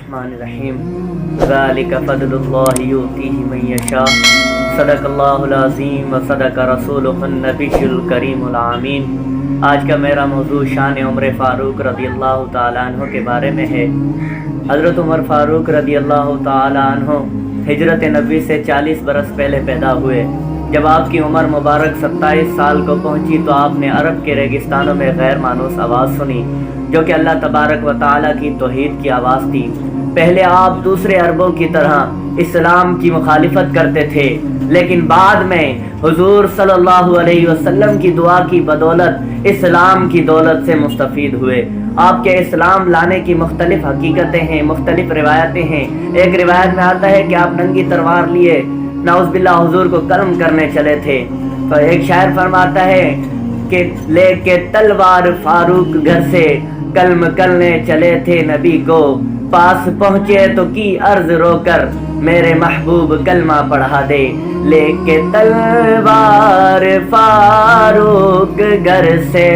बिस्मिल्लाहिर्रहमानिर्रहीम ज़ालिका फ़ज़्लुल्लाहि युतीहि मन यशा सदक़ल्लाहुल अज़ीम व सदक़ रसूलुहुन नबियुल करीमुल आमीन। आज का मेरा मौजू शान उमर फ़ारूक रज़ियल्लाहु ताला अन्हु के बारे में है। हज़रत उमर फ़ारूक रज़ियल्लाहु ताला अन्हु हिजरत नबी से 40 बरस पहले पैदा हुए। जब आपकी उम्र मुबारक 27 साल को पहुंची तो आपने अरब के रेगिस्तानों में गैर मानूस आवाज़ सुनी, जो कि अल्लाह तबारक व ताला की तौहीद की आवाज़ थी। पहले आप दूसरे अरबों की तरह इस्लाम की मुखालिफत करते थे, लेकिन बाद में हुजूर सल्लल्लाहु अलैहि वसल्लम की दुआ की बदौलत इस्लाम की दौलत से मुस्तफ़ीद हुए। आपके इस्लाम लाने की मुख्तलिफ हकीकतें हैं, मुख्तलिफ रिवायतें हैं। एक रिवायत में आता है कि आप नंगी तलवार लिए नाउज़ुबिल्लाह हुजूर को कलम करने चले थे। तो एक शायर फरमाता है कि लेके तलवार फारूक घर से कलम करने चले थे नबी को, पास पहुँचे तो की अर्ज रोकर मेरे महबूब कलमा पढ़ा दे। लेके तलवार फारूक घर से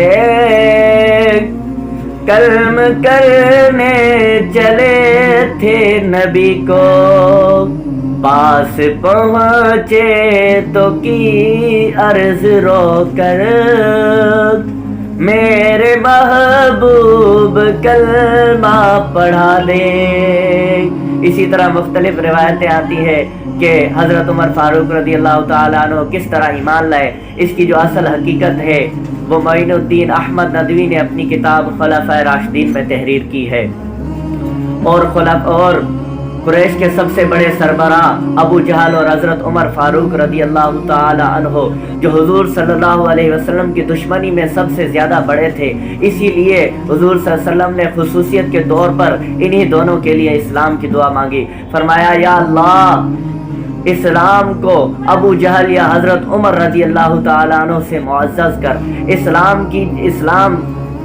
कलम करने चले थे नबी को, पास पहुँचे तो की अर्ज रोकर मेरे महबूब कलमा पढ़ा दे। इसी तरह मुख्तलिफ रिवायतें आती है कि हज़रत उमर फ़ारूक रज़ियल्लाहु ताला अन्हु किस तरह ईमान लाए। इसकी जो असल हकीकत है वो मोइनुद्दीन अहमद नदवी ने अपनी किताब खुलाफाए राशिदीन में तहरीर की है। और कुरैश के सबसे बड़े सरबराह अबू जहल और हज़रत उमर फ़ारूक रज़ियल्लाहु ताला अन्हु, जो हुजूर सल्लल्लाहु अलैहि वसल्लम की दुश्मनी में सबसे ज़्यादा बड़े थे, इसीलिए हुजूर सल्लल्लाहु अलैहि वसल्लम ने खुसूसियत के तौर पर इन्हीं दोनों के लिए इस्लाम की दुआ मांगी। फरमाया, या अल्लाह, इस्लाम को अबू जहल या हज़रत उमर रज़ियल्लाहु ताला अन्हु से मुअज़्ज़ज़ कर। इस्लाम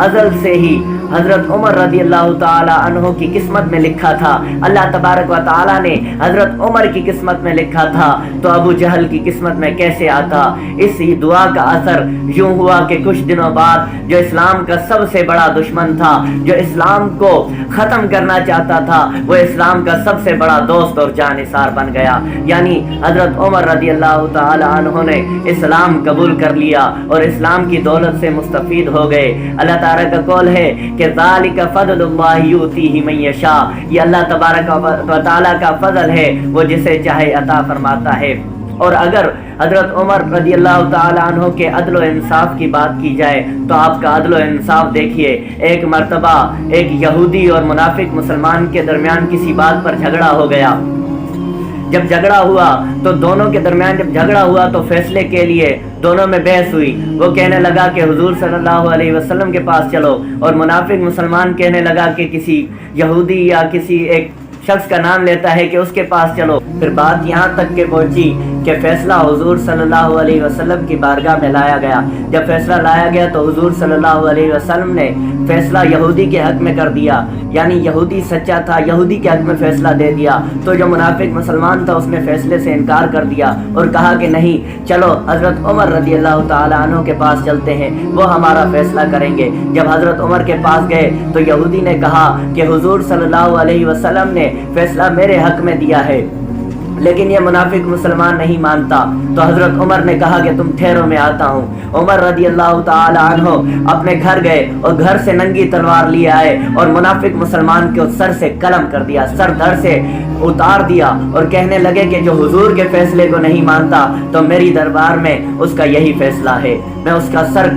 अज़ल से ही हज़रत उमर रज़ियल्लाहु ताला अन्हु की किस्मत में लिखा था। अल्लाह तबारक व ताला ने हज़रत उमर की किस्मत में लिखा था, तो अबू जहल की किस्मत में कैसे आता। इसी दुआ का असर यूँ हुआ कि कुछ दिनों बाद जो इस्लाम का सबसे बड़ा दुश्मन था, जो इस्लाम को ख़त्म करना चाहता था, वो इस्लाम का सबसे बड़ा दोस्त और जानिसार बन गया। यानी हज़रत उमर रज़ियल्लाहु ताला अन्हु ने इस्लाम कबूल कर लिया और इस्लाम की दौलत से मुस्तफ़ीद हो गए। अल्लाह ताला का कौल है कि ज़ालिका फ़ज़्लुल्लाहि युतीहि मन यशा, ये अल्लाह तबारक व तआला का फजल है, वो जिसे चाहे अता फरमाता है। और अगर हज़रत उमर रज़ियल्लाहु ताला अन्हु के अदल व इंसाफ की बात की जाए तो आपका अदल व इंसाफ देखिए। एक मर्तबा एक यहूदी और मुनाफिक मुसलमान के दरमियान किसी बात पर झगड़ा हो गया। जब झगड़ा हुआ तो दोनों के दरमियान जब झगड़ा हुआ तो फैसले के लिए दोनों में बहस हुई। वो कहने लगा कि हुजूर सल्लल्लाहु अलैहि वसल्लम के पास चलो, और मुनाफिक मुसलमान कहने लगा कि किसी यहूदी या किसी एक शख्स का नाम लेता है कि उसके पास चलो। फिर बात यहाँ तक के पहुँची कि फैसला हुजूर सल्लल्लाहु अलैहि वसल्लम की बारगाह में लाया गया। जब फैसला लाया गया तो हुजूर सल्लल्लाहु अलैहि वसल्लम ने फैसला यहूदी के हक में कर दिया, यानी यहूदी सच्चा था, यहूदी के हक में फैसला दे दिया। तो जो मुनाफिक मुसलमान था उसने फैसले से इनकार कर दिया और कहा कि नहीं, चलो हज़रत उमर रज़ियल्लाहु ताला अन्हु के पास चलते हैं, वो हमारा फैसला करेंगे। जब हज़रत उमर के पास गए तो यहूदी ने कहा कि हुजूर सल्लल्लाहु अलैहि वसल्लम ने फैसला मेरे हक में दिया है, लेकिन ये मुनाफिक मुसलमान नहीं मानता। तो हज़रत उमर ने कहा कि तुम ठहरो, मैं आता हूँ। उमर रज़ियल्लाहु ताला अन्हु अपने घर गए और घर से नंगी तलवार लिए आए और मुनाफिक मुसलमान के सर से कलम कर दिया, सर धड़ से उतार दिया और कहने लगे कि जो हुजूर के फैसले को नहीं मानता तो मेरी दरबार में उसका यही फैसला है, मैं उसका सर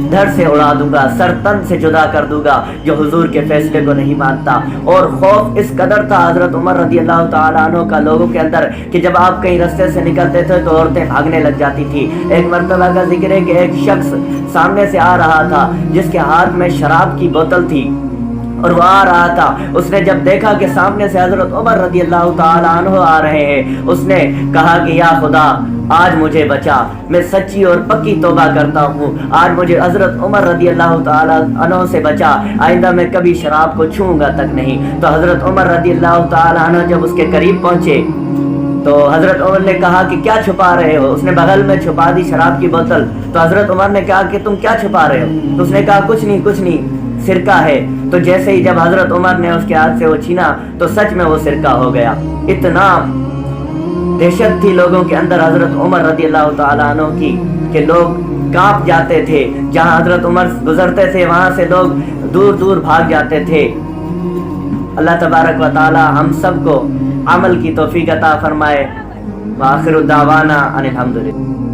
धड़ से उड़ा दूंगा, सर तन से जुदा कर दूंगा जो हुजूर के फैसले को नहीं मानता। और खौफ इस कदर था हज़रत उमर रज़ियल्लाहु ताला अन्हु का लोगों के अंदर कि जब आप कहीं रास्ते से निकलते थे तो औरतें भागने लग जाती थी। एक मर्तबा का जिक्र है कि एक शख्स सामने से आ रहा था जिसके हाथ में शराब की बोतल थी और वो आ रहा था। उसने जब देखा कि सामने से हज़रत उमर रज़ियल्लाहु ताला अन्हु आ रहे हैं, उसने कहा कि या खुदा, आज मुझे बचा, मैं सच्ची और पक्की तौबा करता हूँ, आज मुझे हज़रत उमर रज़ियल्लाहु ताला अन्हु से बचा, आइंदा मैं कभी शराब को छूऊंगा तक नहीं। तो हज़रत उमर रज़ियल्लाहु ताला अन्हु जब उसके करीब पहुँचे तो हज़रत उमर ने कहा कि क्या छुपा रहे हो। उसने बगल में छुपा दी शराब की बोतल। तो हज़रत उमर ने कहा कि तुम क्या छुपा रहे हो। तो उसने कहा कुछ नहीं, सिरका है। तो تو جیسے ہی جب حضرت عمر نے اس کے ہاتھ سے وہ چھینا تو سچ میں وہ سرقہ ہو گیا. اتنا دہشت تھی لوگوں کے اندر حضرت عمر رضی اللہ تعالیٰ عنہ کی کہ لوگ کانپ جاتے تھے. جہاں حضرت عمر گزرتے تھے وہاں سے لوگ دور دور بھاگ جاتے تھے. اللہ تبارک و تعالی ہم سب کو عمل کی توفیق عطا فرمائے. وآخر دعوانا ان الحمدللہ.